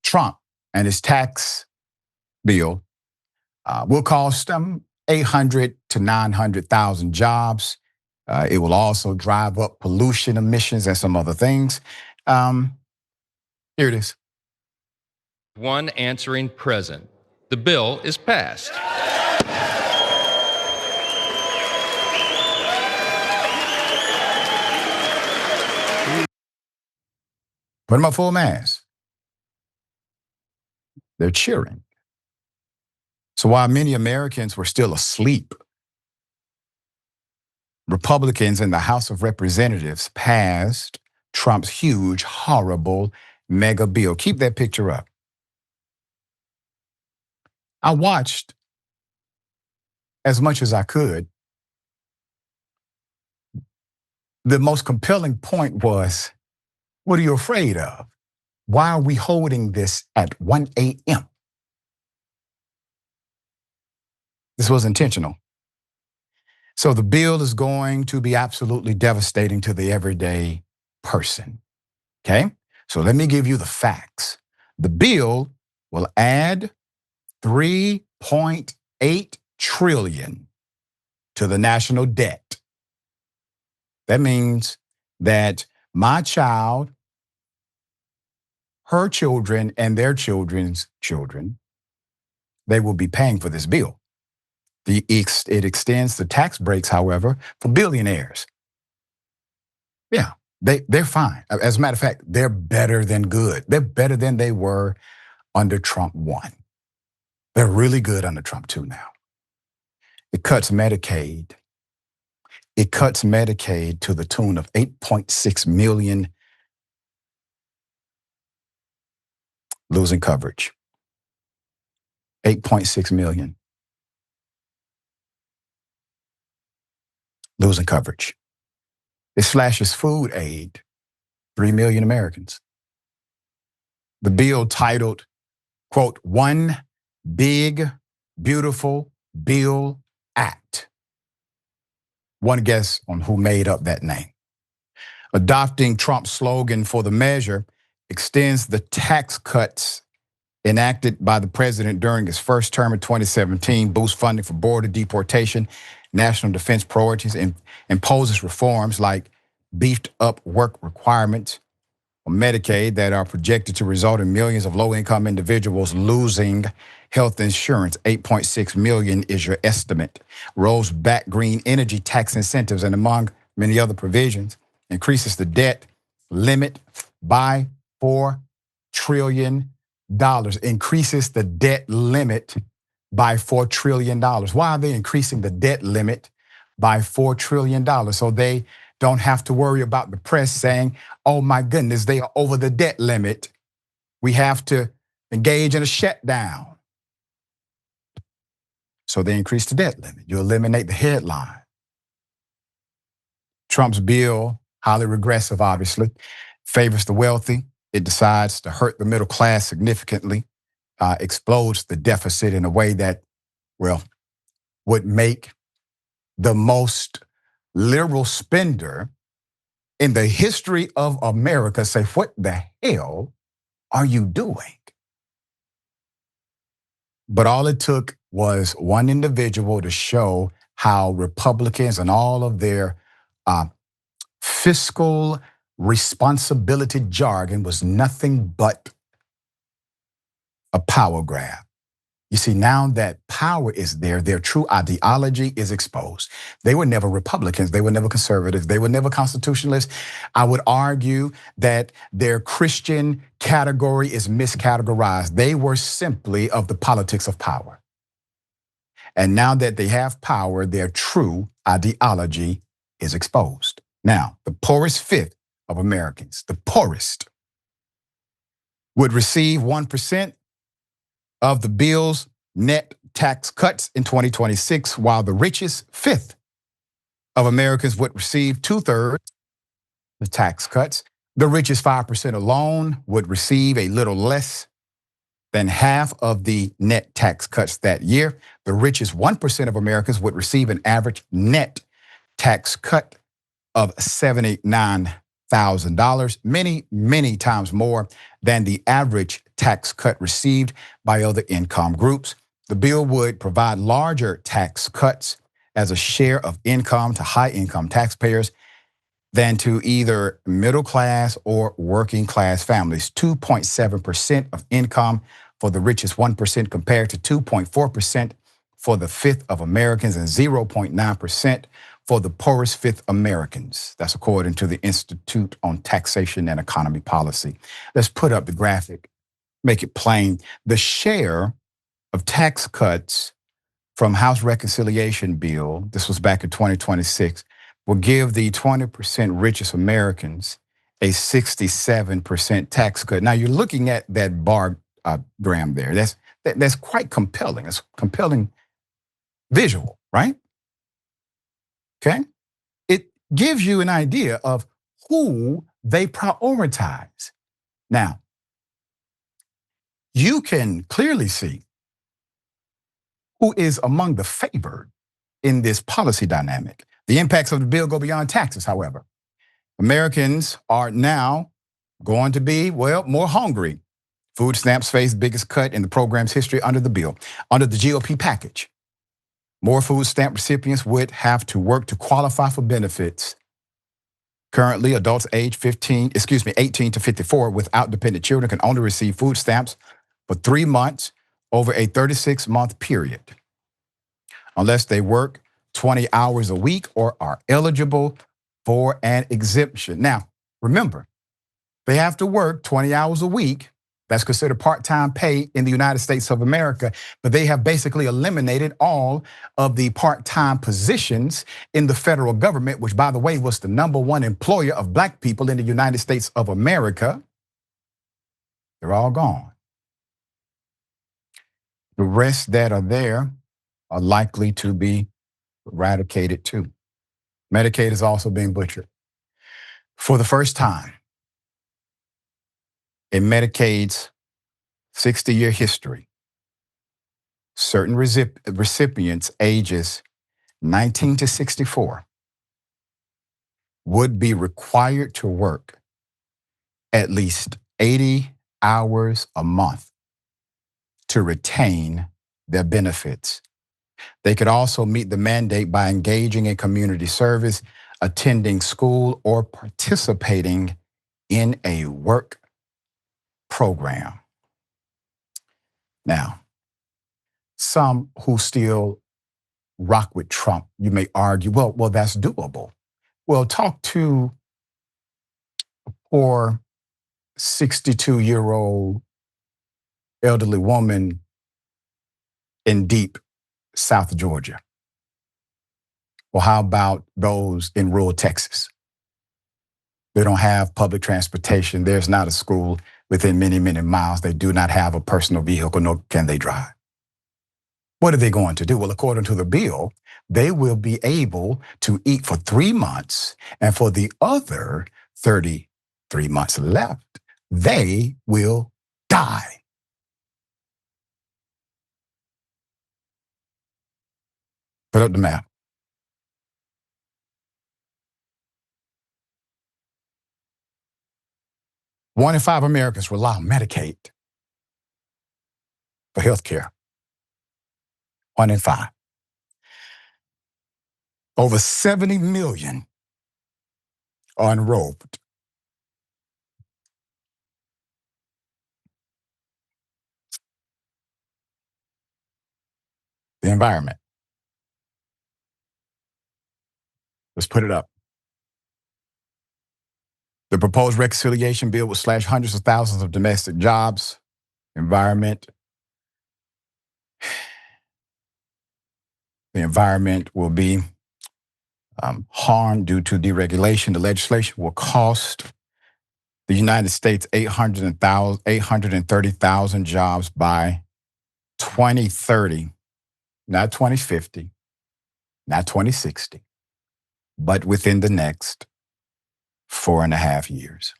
Trump and his tax bill will cost them 800 to 900,000 jobs. It will also drive up pollution emissions and some other things. Here it is. One answering present. The bill is passed. Put them up full mass. They're cheering. So while many Americans were still asleep, Republicans in the House of Representatives passed Trump's huge, horrible mega bill. Keep that picture up. I watched as much as I could. The most compelling point was, what are you afraid of? Why are we holding this at 1 a.m.? This was intentional. So the bill is going to be absolutely devastating to the everyday person. Okay? So let me give you the facts. The bill will add $3.8 trillion to the national debt. That means that my child, her children, and their children's children, they will be paying for this bill. It extends the tax breaks, however, for billionaires. Yeah, they're fine. As a matter of fact, they're better than good. They're better than they were under Trump 1. They're really good under Trump 2 now. It cuts Medicaid. It cuts Medicaid to the tune of 8.6 million losing coverage. 8.6 million losing coverage. It slashes food aid, 3 million Americans. The bill titled, quote, One Big, Beautiful Bill Act. One guess on who made up that name. Adopting Trump's slogan for the measure extends the tax cuts enacted by the president during his first term in 2017, boosts funding for border deportation, national defense priorities, and imposes reforms like beefed up work requirements on Medicaid that are projected to result in millions of low-income individuals losing health insurance. 8.6 million is your estimate. Rolls back green energy tax incentives and, among many other provisions, increases the debt limit by $4 trillion. Increases the debt limit by $4 trillion. Why are they increasing the debt limit by $4 trillion? So they don't have to worry about the press saying, oh my goodness, they are over the debt limit. We have to engage in a shutdown. So they increase the debt limit. You eliminate the headline. Trump's bill, highly regressive, obviously, favors the wealthy. It decides to hurt the middle class significantly, explodes the deficit in a way that, well, would make the most liberal spender in the history of America say, what the hell are you doing? But all it took was one individual to show how Republicans and all of their fiscal responsibility jargon was nothing but a power grab. You see, now that power is there, their true ideology is exposed. They were never Republicans. They were never conservatives. They were never constitutionalists. I would argue that their Christian category is miscategorized. They were simply of the politics of power. And now that they have power, their true ideology is exposed. Now, the poorest fifth of Americans, the poorest, would receive 1% of the bill's net tax cuts in 2026, while the richest fifth of Americans would receive 2/3 the tax cuts. The richest 5% alone would receive a little less than half of the net tax cuts that year. The richest 1% of Americans would receive an average net tax cut of $79 $100,000, many, many times more than the average tax cut received by other income groups. The bill would provide larger tax cuts as a share of income to high-income taxpayers than to either middle class or working class families. 2.7% of income for the richest 1% compared to 2.4% for the fifth of Americans and 0.9% for the poorest fifth Americans. That's according to the Institute on Taxation and Economy Policy. Let's put up the graphic, make it plain. The share of tax cuts from House Reconciliation Bill, this was back in 2026, will give the 20% richest Americans a 67% tax cut. Now you're looking at that bar gram there. That's quite compelling. It's compelling visual, right? Okay. It gives you an idea of who they prioritize. Now, you can clearly see who is among the favored in this policy dynamic. The impacts of the bill go beyond taxes, however. Americans are now going to be, well, more hungry. Food stamps face biggest cut in the program's history under the bill. Under the GOP package, more food stamp recipients would have to work to qualify for benefits. Currently, adults aged 18 to 54 without dependent children can only receive food stamps for 3 months over a 36-month period, unless they work 20 hours a week or are eligible for an exemption. Now, remember, they have to work 20 hours a week. That's considered part-time pay in the United States of America, but they have basically eliminated all of the part-time positions in the federal government, which, by the way, was the #1 employer of Black people in the United States of America. They're all gone. The rest that are there are likely to be eradicated too. Medicaid is also being butchered. For the first time in Medicaid's 60-year history, certain recipients ages 19 to 64 would be required to work at least 80 hours a month to retain their benefits. They could also meet the mandate by engaging in community service, attending school, or participating in a work program. Now, some who still rock with Trump, you may argue, well, that's doable. Well, talk to a poor 62-year-old elderly woman in deep South Georgia. Well, how about those in rural Texas? They don't have public transportation. There's not a school within many, many miles. They do not have a personal vehicle, nor can they drive. What are they going to do? Well, according to the bill, they will be able to eat for 3 months, and for the other 33 months left, they will die. Put up the map. One in 5 Americans rely on Medicaid for health care. 1 in 5. Over 70 million are enrolled. The environment. Let's put it up. The proposed reconciliation bill would slash hundreds of thousands of domestic jobs. Environment. The environment will be harmed due to deregulation. The legislation will cost the United States 830,000 jobs by 2030, not 2050, not 2060, but within the next 4.5 years.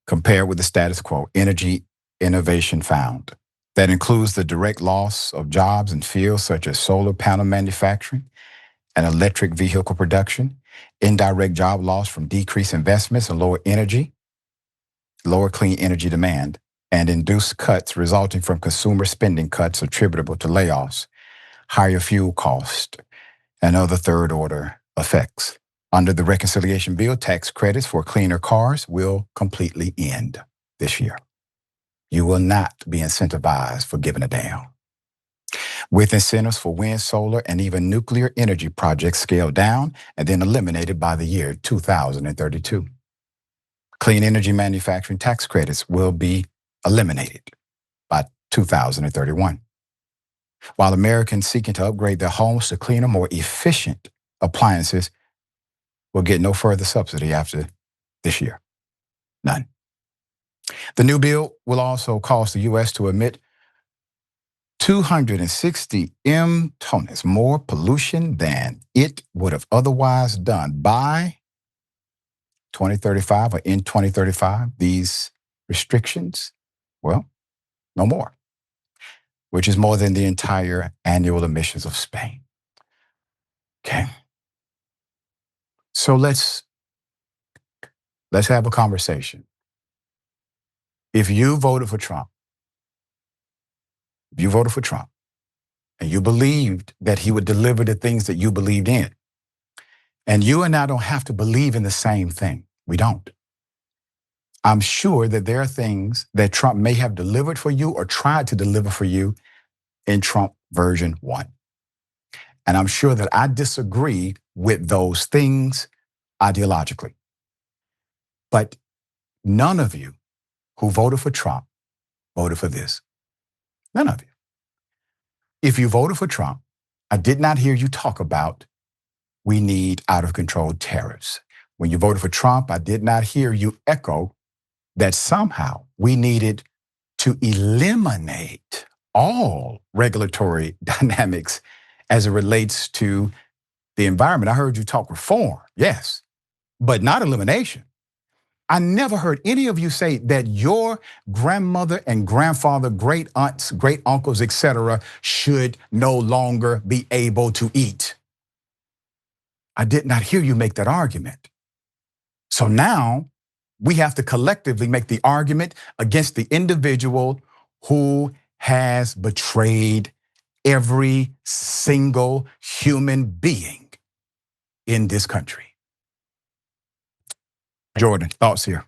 Compared with the status quo, energy innovation found. That includes the direct loss of jobs in fields such as solar panel manufacturing and electric vehicle production, indirect job loss from decreased investments and lower clean energy demand, and induced cuts resulting from consumer spending cuts attributable to layoffs, higher fuel cost, and other third-order effects. Under the reconciliation bill, tax credits for cleaner cars will completely end this year. You will not be incentivized for giving a damn. With incentives for wind, solar, and even nuclear energy projects scaled down and then eliminated by the year 2032. Clean energy manufacturing tax credits will be eliminated by 2031. While Americans seeking to upgrade their homes to cleaner, more efficient appliances will get no further subsidy after this year. None. The new bill will also cause the U.S. to emit 260 tons more pollution than it would have otherwise done by 2035 or in 2035. These restrictions, well, no more, which is more than the entire annual emissions of Spain. Okay. So let's have a conversation. If you voted for Trump, and you believed that he would deliver the things that you believed in, and you and I don't have to believe in the same thing. We don't. I'm sure that there are things that Trump may have delivered for you or tried to deliver for you in Trump version 1. And I'm sure that I disagree with those things ideologically. But none of you who voted for Trump voted for this. None of you. If you voted for Trump, I did not hear you talk about we need out-of-control tariffs. When you voted for Trump, I did not hear you echo that somehow we needed to eliminate all regulatory dynamics as it relates to the environment. I heard you talk reform, yes, but not elimination. I never heard any of you say that your grandmother and grandfather, great aunts, great uncles, etc., should no longer be able to eat. I did not hear you make that argument. So now we have to collectively make the argument against the individual who has betrayed every single human being in this country. Jordan, thoughts here?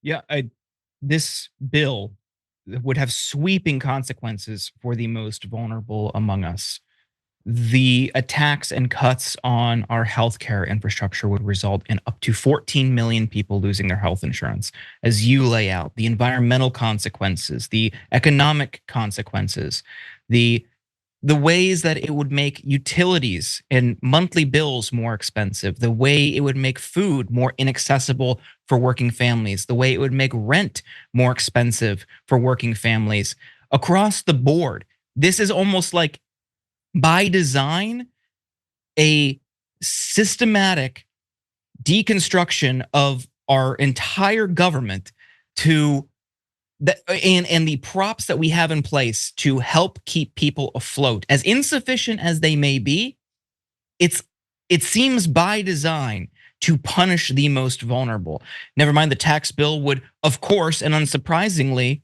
Yeah, this bill would have sweeping consequences for the most vulnerable among us. The attacks and cuts on our healthcare infrastructure would result in up to 14 million people losing their health insurance. As you lay out, the environmental consequences, the economic consequences, the ways that it would make utilities and monthly bills more expensive, the way it would make food more inaccessible for working families, the way it would make rent more expensive for working families. Across the board, this is almost like, by design, a systematic deconstruction of our entire government to and the props that we have in place to help keep people afloat, as insufficient as they may be. It seems by design to punish the most vulnerable. Never mind, the tax bill would, of course, and unsurprisingly,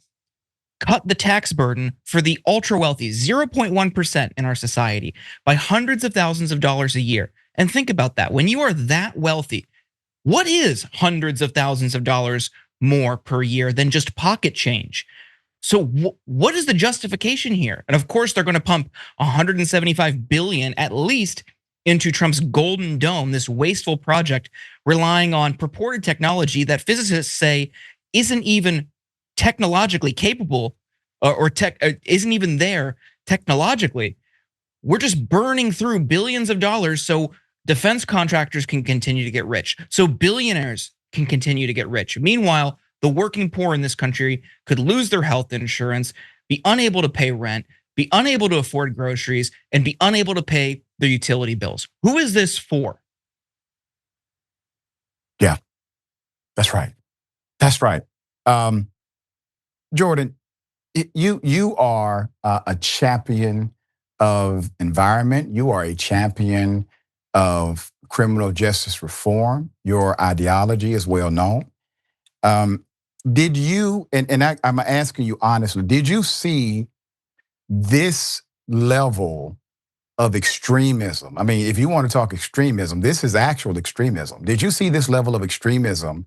cut the tax burden for the ultra wealthy, 0.1% in our society, by hundreds of thousands of dollars a year. And think about that. When you are that wealthy, what is hundreds of thousands of dollars more per year than just pocket change? So what is the justification here? And of course, they're going to pump 175 billion at least into Trump's Golden Dome, this wasteful project relying on purported technology that physicists say isn't even technologically capable, or isn't even there technologically. We're just burning through billions of dollars so defense contractors can continue to get rich, so billionaires can continue to get rich. Meanwhile, the working poor in this country could lose their health insurance, be unable to pay rent, be unable to afford groceries, and be unable to pay their utility bills. Who is this for? Yeah, that's right. That's right. Jordan, you are a champion of environment. You are a champion of criminal justice reform. Your ideology is well known. Did you, I'm asking you honestly, did you see this level of extremism? I mean, if you want to talk extremism, this is actual extremism. Did you see this level of extremism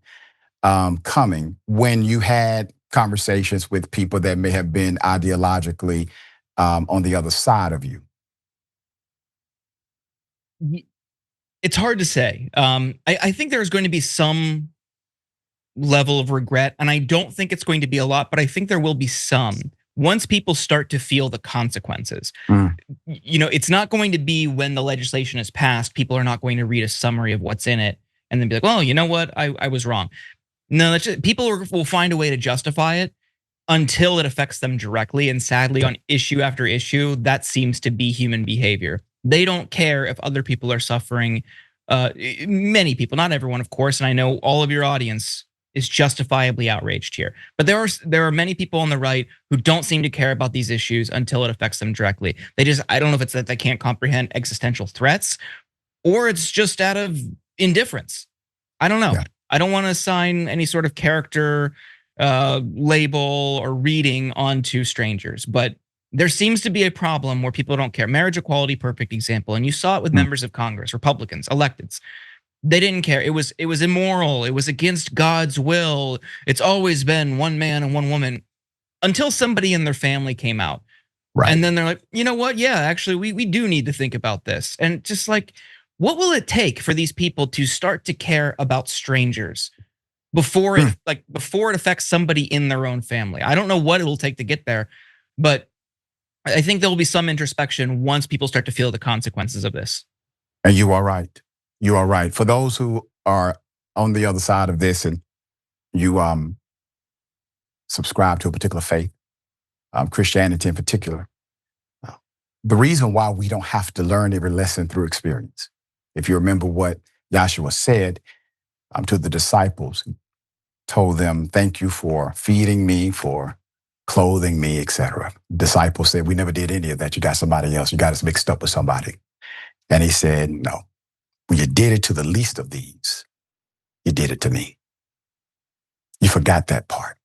coming when you had conversations with people that may have been ideologically on the other side of you? It's hard to say. I think there's going to be some level of regret, and I don't think it's going to be a lot, but I think there will be some once people start to feel the consequences. It's not going to be when the legislation is passed, people are not going to read a summary of what's in it and then be like, well, you know what, I was wrong. No, that's just, people will find a way to justify it until it affects them directly. And sadly, on issue after issue, that seems to be human behavior. They don't care if other people are suffering. Many people, not everyone, of course, and I know all of your audience is justifiably outraged here. But there are many people on the right who don't seem to care about these issues until it affects them directly. I don't know if it's that they can't comprehend existential threats or it's just out of indifference. I don't know. Yeah. I don't want to assign any sort of character label or reading onto strangers, but there seems to be a problem where people don't care. Marriage equality, perfect example. And you saw it with members of Congress, Republicans, electeds. They didn't care. It was immoral. It was against God's will. It's always been one man and one woman until somebody in their family came out. Right. And then they're like, you know what? Yeah, actually, we do need to think about this. And just like, what will it take for these people to start to care about strangers before it affects somebody in their own family? I don't know what it will take to get there, but I think there will be some introspection once people start to feel the consequences of this. And you are right. You are right. For those who are on the other side of this and you subscribe to a particular faith, Christianity in particular, the reason why we don't have to learn every lesson through experience. If you remember what Yahshua said to the disciples, he told them, thank you for feeding me, for clothing me, etc. Disciples said, we never did any of that. You got somebody else. You got us mixed up with somebody. And he said, no. When you did it to the least of these, you did it to me. You forgot that part.